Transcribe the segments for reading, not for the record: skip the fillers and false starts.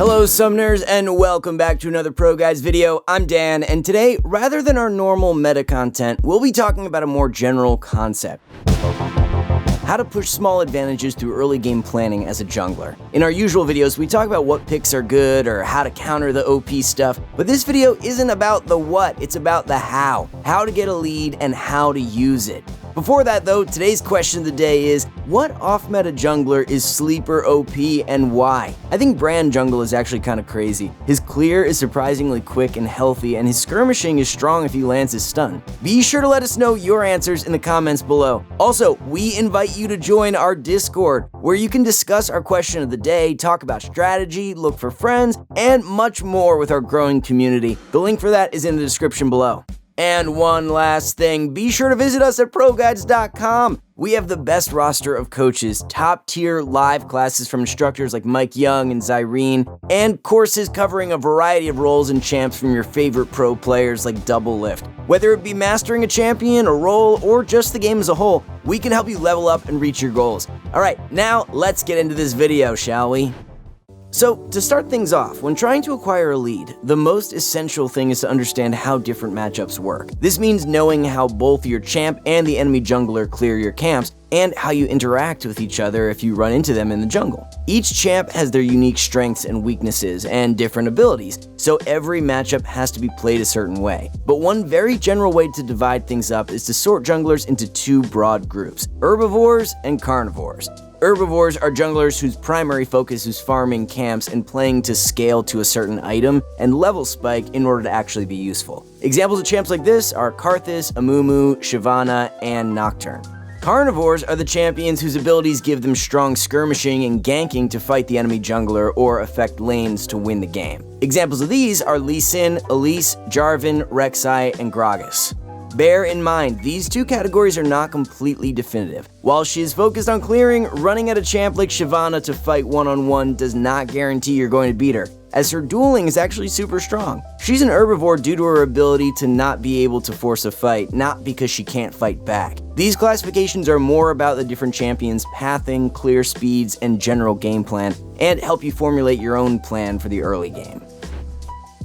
Hello Summoners, and welcome back to another ProGuides video. I'm Dan, and today, rather than our normal meta content, we'll be talking about a more general concept. How to push small advantages through early game planning as a jungler. In our usual videos, we talk about what picks are good or how to counter the OP stuff, but this video isn't about the what, it's about the how. How to get a lead and how to use it. Before that though, today's question of the day is, what off-meta jungler is sleeper OP and why? I think Brand jungle is actually kind of crazy. His clear is surprisingly quick and healthy, and his skirmishing is strong if he lands his stun. Be sure to let us know your answers in the comments below. Also, we invite you to join our Discord, where you can discuss our question of the day, talk about strategy, look for friends, and much more with our growing community. The link for that is in the description below. And one last thing, be sure to visit us at ProGuides.com. We have the best roster of coaches, top-tier live classes from instructors like Mike Young and Zyrene, and courses covering a variety of roles and champs from your favorite pro players like Double Lift. Whether it be mastering a champion, a role, or just the game as a whole, we can help you level up and reach your goals. Alright, now let's get into this video, shall we? So, to start things off, when trying to acquire a lead, the most essential thing is to understand how different matchups work. This means knowing how both your champ and the enemy jungler clear your camps, and how you interact with each other if you run into them in the jungle. Each champ has their unique strengths and weaknesses, and different abilities, so every matchup has to be played a certain way. But one very general way to divide things up is to sort junglers into two broad groups: herbivores and carnivores. Herbivores are junglers whose primary focus is farming camps and playing to scale to a certain item and level spike in order to actually be useful. Examples of champs like this are Karthus, Amumu, Shyvana, and Nocturne. Carnivores are the champions whose abilities give them strong skirmishing and ganking to fight the enemy jungler or affect lanes to win the game. Examples of these are Lee Sin, Elise, Jarvan, Rek'Sai, and Gragas. Bear in mind, these two categories are not completely definitive. While she is focused on clearing, running at a champ like Shyvana to fight one-on-one does not guarantee you're going to beat her, as her dueling is actually super strong. She's an herbivore due to her ability to not be able to force a fight, not because she can't fight back. These classifications are more about the different champions' pathing, clear speeds, and general game plan, and help you formulate your own plan for the early game.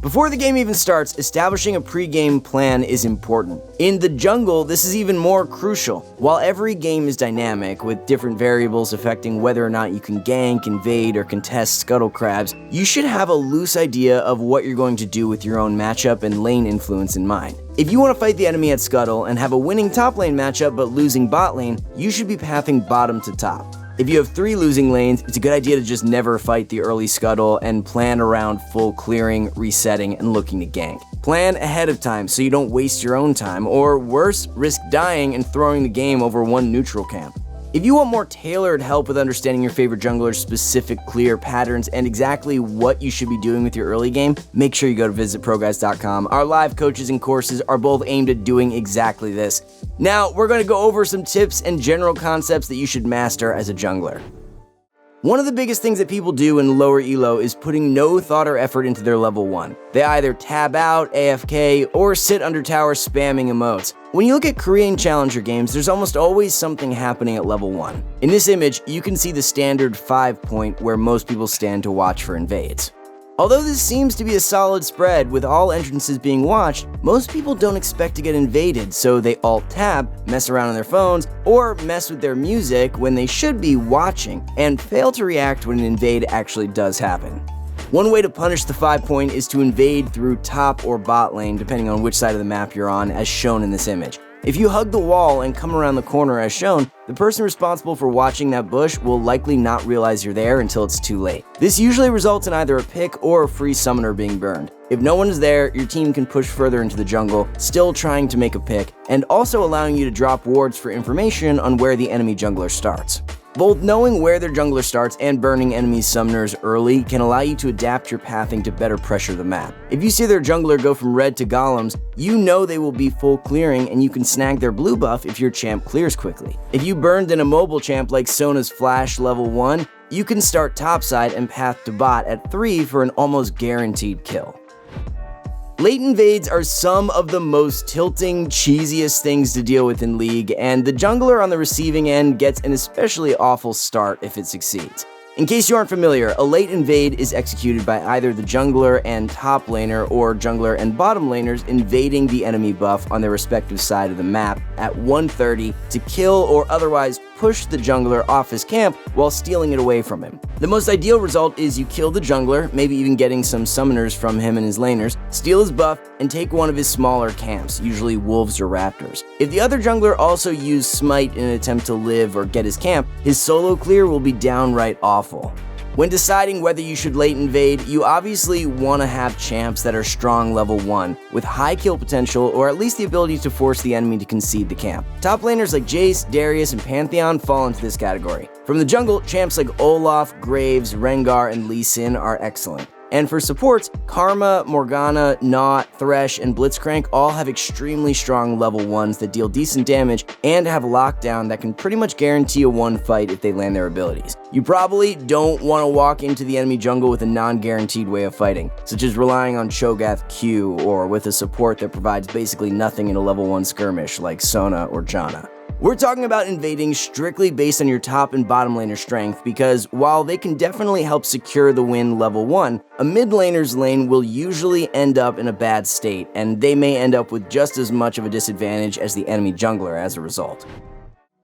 Before the game even starts, establishing a pre-game plan is important. In the jungle, this is even more crucial. While every game is dynamic, with different variables affecting whether or not you can gank, invade, or contest scuttle crabs, you should have a loose idea of what you're going to do with your own matchup and lane influence in mind. If you want to fight the enemy at scuttle and have a winning top lane matchup but losing bot lane, you should be pathing bottom to top. If you have 3 losing lanes, it's a good idea to just never fight the early scuttle and plan around full clearing, resetting, and looking to gank. Plan ahead of time so you don't waste your own time, or worse, risk dying and throwing the game over one neutral camp. If you want more tailored help with understanding your favorite jungler's specific clear patterns and exactly what you should be doing with your early game, make sure you go to visitproguides.com. Our live coaches and courses are both aimed at doing exactly this. Now, we're going to go over some tips and general concepts that you should master as a jungler. One of the biggest things that people do in lower elo is putting no thought or effort into their level 1. They either tab out, AFK, or sit under tower spamming emotes. When you look at Korean challenger games, there's almost always something happening at level 1. In this image, you can see the standard 5 point where most people stand to watch for invades. Although this seems to be a solid spread with all entrances being watched, most people don't expect to get invaded, so they alt-tab, mess around on their phones, or mess with their music when they should be watching, and fail to react when an invade actually does happen. One way to punish the 5 point is to invade through top or bot lane, depending on which side of the map you're on, as shown in this image. If you hug the wall and come around the corner as shown, the person responsible for watching that bush will likely not realize you're there until it's too late. This usually results in either a pick or a free summoner being burned. If no one is there, your team can push further into the jungle, still trying to make a pick, and also allowing you to drop wards for information on where the enemy jungler starts. Both knowing where their jungler starts and burning enemy summoners early can allow you to adapt your pathing to better pressure the map. If you see their jungler go from red to golems, you know they will be full clearing and you can snag their blue buff if your champ clears quickly. If you burned an immobile champ like Sona's Flash level 1, you can start topside and path to bot at 3 for an almost guaranteed kill. Late invades are some of the most tilting, cheesiest things to deal with in League, and the jungler on the receiving end gets an especially awful start if it succeeds. In case you aren't familiar, a late invade is executed by either the jungler and top laner or jungler and bottom laners invading the enemy buff on their respective side of the map at 1:30 to kill or otherwise push the jungler off his camp while stealing it away from him. The most ideal result is you kill the jungler, maybe even getting some summoners from him and his laners, steal his buff, and take one of his smaller camps, usually wolves or raptors. If the other jungler also used smite in an attempt to live or get his camp, his solo clear will be downright awful. When deciding whether you should late invade, you obviously want to have champs that are strong level 1, with high kill potential or at least the ability to force the enemy to concede the camp. Top laners like Jace, Darius, and Pantheon fall into this category. From the jungle, champs like Olaf, Graves, Rengar, and Lee Sin are excellent. And for supports, Karma, Morgana, Naut, Thresh, and Blitzcrank all have extremely strong level 1s that deal decent damage and have lockdown that can pretty much guarantee a one fight if they land their abilities. You probably don't want to walk into the enemy jungle with a non-guaranteed way of fighting, such as relying on Cho'Gath Q or with a support that provides basically nothing in a level 1 skirmish like Sona or Janna. We're talking about invading strictly based on your top and bottom laner strength because while they can definitely help secure the win level 1, a mid laner's lane will usually end up in a bad state and they may end up with just as much of a disadvantage as the enemy jungler as a result.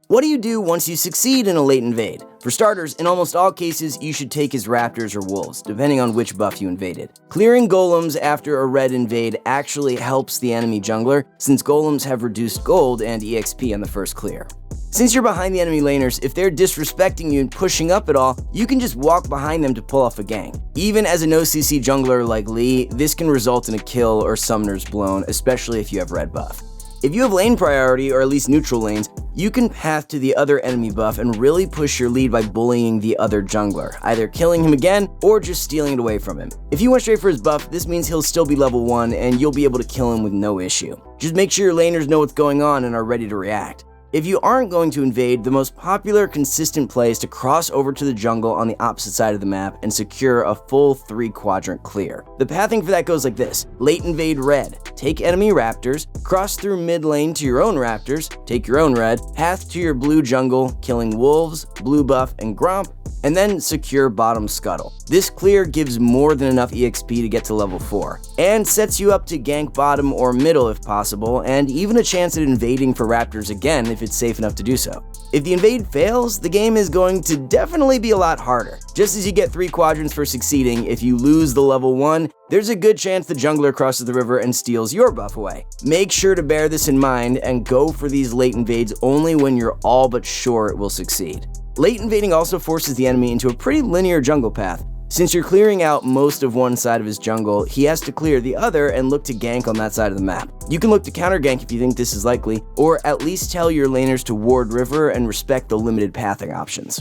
What do you do once you succeed in a late invade? For starters, in almost all cases, you should take his raptors or wolves, depending on which buff you invaded. Clearing golems after a red invade actually helps the enemy jungler, since golems have reduced gold and EXP on the first clear. Since you're behind the enemy laners, if they're disrespecting you and pushing up at all, you can just walk behind them to pull off a gank. Even as a no-CC jungler like Lee, this can result in a kill or summoners blown, especially if you have red buff. If you have lane priority, or at least neutral lanes, you can path to the other enemy buff and really push your lead by bullying the other jungler, either killing him again or just stealing it away from him. If you went straight for his buff, this means he'll still be level 1 and you'll be able to kill him with no issue. Just make sure your laners know what's going on and are ready to react. If you aren't going to invade, the most popular consistent play is to cross over to the jungle on the opposite side of the map and secure a full 3-quadrant clear. The pathing for that goes like this: late invade red, take enemy raptors, cross through mid lane to your own raptors, take your own red, path to your blue jungle, killing wolves, blue buff, and Gromp, and then secure bottom scuttle. This clear gives more than enough EXP to get to level 4, and sets you up to gank bottom or middle if possible, and even a chance at invading for raptors again if it's safe enough to do so. If the invade fails, the game is going to definitely be a lot harder. Just as you get 3 quadrants for succeeding, if you lose the level 1, there's a good chance the jungler crosses the river and steals your buff away. Make sure to bear this in mind and go for these late invades only when you're all but sure it will succeed. Late invading also forces the enemy into a pretty linear jungle path. Since you're clearing out most of one side of his jungle, he has to clear the other and look to gank on that side of the map. You can look to counter gank if you think this is likely, or at least tell your laners to ward river and respect the limited pathing options.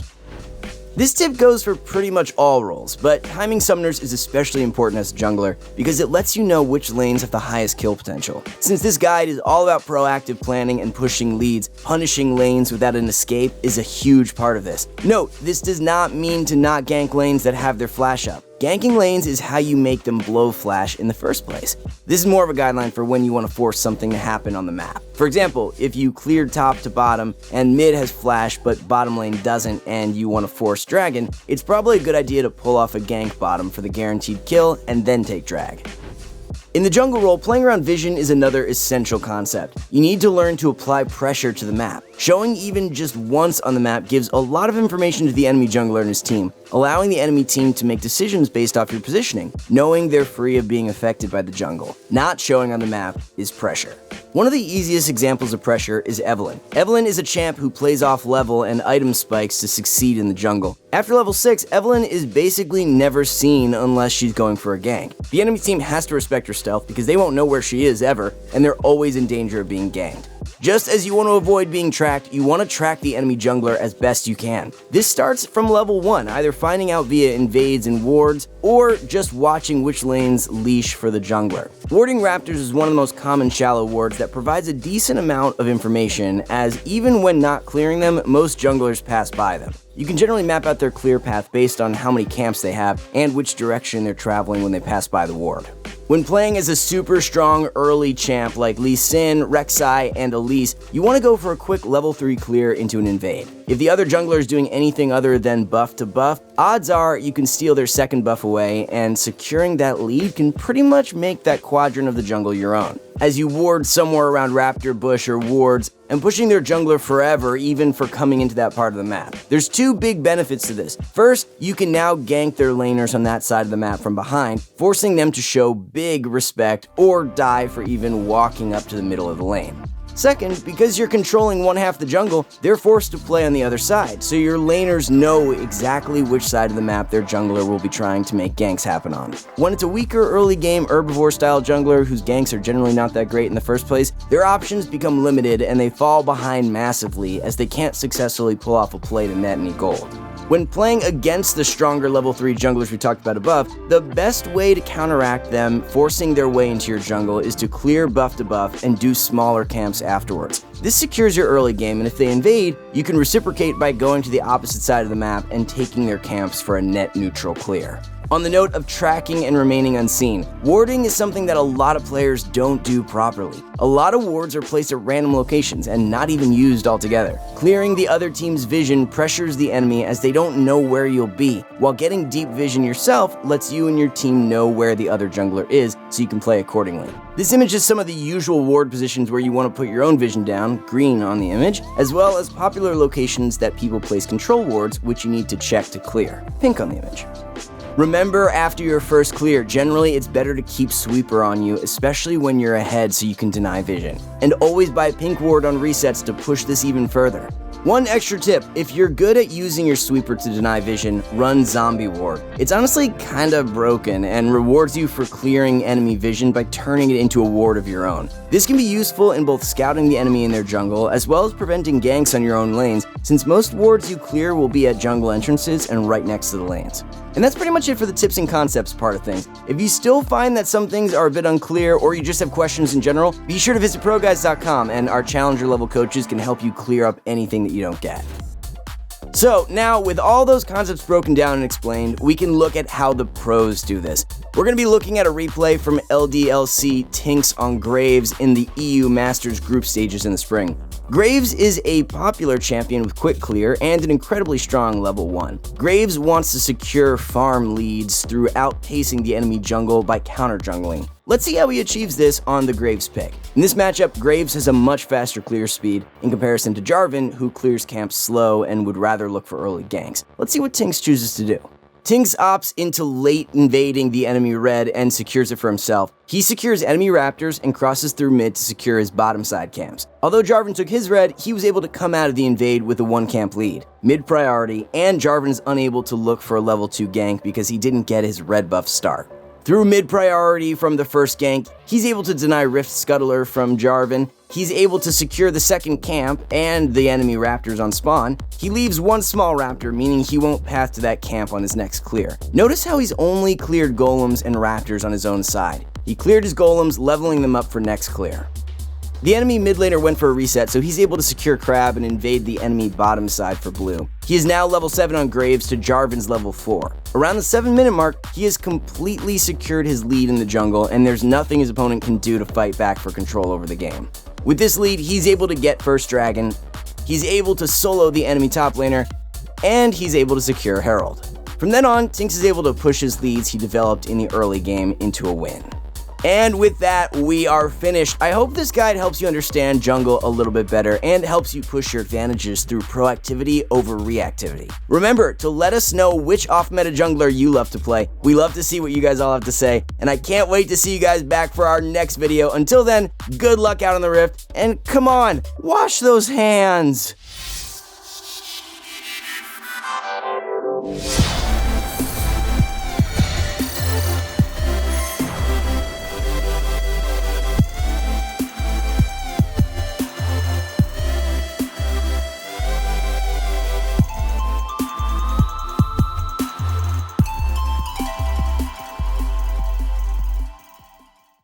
This tip goes for pretty much all roles, but timing summoners is especially important as a jungler because it lets you know which lanes have the highest kill potential. Since this guide is all about proactive planning and pushing leads, punishing lanes without an escape is a huge part of this. Note, this does not mean to not gank lanes that have their flash up. Ganking lanes is how you make them blow flash in the first place. This is more of a guideline for when you want to force something to happen on the map. For example, if you cleared top to bottom and mid has flash but bottom lane doesn't and you want to force dragon, it's probably a good idea to pull off a gank bottom for the guaranteed kill and then take drag. In the jungle role, playing around vision is another essential concept. You need to learn to apply pressure to the map. Showing even just once on the map gives a lot of information to the enemy jungler and his team, allowing the enemy team to make decisions based off your positioning, knowing they're free of being affected by the jungle. Not showing on the map is pressure. One of the easiest examples of pressure is Evelynn. Evelynn is a champ who plays off level and item spikes to succeed in the jungle. After level 6, Evelynn is basically never seen unless she's going for a gank. The enemy team has to respect her stealth because they won't know where she is ever, and they're always in danger of being ganked. Just as you want to avoid being tracked, you want to track the enemy jungler as best you can. This starts from level 1, either finding out via invades and wards, or just watching which lanes leash for the jungler. Warding raptors is one of the most common shallow wards that provides a decent amount of information, as even when not clearing them, most junglers pass by them. You can generally map out their clear path based on how many camps they have and which direction they're traveling when they pass by the ward. When playing as a super strong early champ like Lee Sin, Rek'Sai, and Elise, you want to go for a quick level 3 clear into an invade. If the other jungler is doing anything other than buff to buff, odds are you can steal their second buff away, and securing that lead can pretty much make that quadrant of the jungle your own. As you ward somewhere around Raptor, Bush, or wards, and pushing their jungler forever even for coming into that part of the map. There's two big benefits to this. First, you can now gank their laners on that side of the map from behind, forcing them to show big respect or die for even walking up to the middle of the lane. Second, because you're controlling one half the jungle, they're forced to play on the other side, so your laners know exactly which side of the map their jungler will be trying to make ganks happen on. When it's a weaker early game herbivore-style jungler whose ganks are generally not that great in the first place, their options become limited and they fall behind massively as they can't successfully pull off a play to net any gold. When playing against the stronger level 3 junglers we talked about above, the best way to counteract them forcing their way into your jungle is to clear buff to buff and do smaller camps afterwards. This secures your early game, and if they invade, you can reciprocate by going to the opposite side of the map and taking their camps for a net neutral clear. On the note of tracking and remaining unseen, warding is something that a lot of players don't do properly. A lot of wards are placed at random locations and not even used altogether. Clearing the other team's vision pressures the enemy as they don't know where you'll be, while getting deep vision yourself lets you and your team know where the other jungler is so you can play accordingly. This image is some of the usual ward positions where you want to put your own vision down, green on the image, as well as popular locations that people place control wards which you need to check to clear, pink on the image. Remember, after your first clear, generally it's better to keep sweeper on you, especially when you're ahead so you can deny vision. And always buy pink ward on resets to push this even further. One extra tip, if you're good at using your sweeper to deny vision, run zombie ward. It's honestly kinda broken and rewards you for clearing enemy vision by turning it into a ward of your own. This can be useful in both scouting the enemy in their jungle as well as preventing ganks on your own lanes, since most wards you clear will be at jungle entrances and right next to the lanes. And that's pretty much it for the tips and concepts part of things. If you still find that some things are a bit unclear or you just have questions in general, be sure to visit ProGuides.com and our challenger level coaches can help you clear up anything that you don't get. So now, with all those concepts broken down and explained, we can look at how the pros do this. We're going to be looking at a replay from LDLC Tinks on Graves in the EU Masters group stages in the spring. Graves is a popular champion with quick clear and an incredibly strong level 1. Graves wants to secure farm leads through outpacing the enemy jungle by counter-jungling. Let's see how he achieves this on the Graves pick. In this matchup, Graves has a much faster clear speed in comparison to Jarvan, who clears camps slow and would rather look for early ganks. Let's see what Tinks chooses to do. Tinks opts into late invading the enemy red and secures it for himself. He secures enemy raptors and crosses through mid to secure his bottom side camps. Although Jarvan took his red, he was able to come out of the invade with a 1 camp lead, mid priority, and Jarvan is unable to look for a level 2 gank because he didn't get his red buff start. Through mid priority from the first gank, he's able to deny Rift Scuttler from Jarvan. He's able to secure the second camp and the enemy raptors on spawn. He leaves 1 small raptor, meaning he won't path to that camp on his next clear. Notice how he's only cleared golems and raptors on his own side. He cleared his golems, leveling them up for next clear. The enemy mid laner went for a reset, so he's able to secure Crab and invade the enemy bottom side for blue. He is now level 7 on Graves to Jarvan's level 4. Around the 7-minute mark, he has completely secured his lead in the jungle, and there's nothing his opponent can do to fight back for control over the game. With this lead, he's able to get first dragon, he's able to solo the enemy top laner, and he's able to secure Herald. From then on, Tinks is able to push his leads he developed in the early game into a win. And with that, we are finished. I hope this guide helps you understand jungle a little bit better and helps you push your advantages through proactivity over reactivity. Remember to let us know which off-meta jungler you love to play. We love to see what you guys all have to say, and I can't wait to see you guys back for our next video. Until then, good luck out on the Rift, and come on, wash those hands!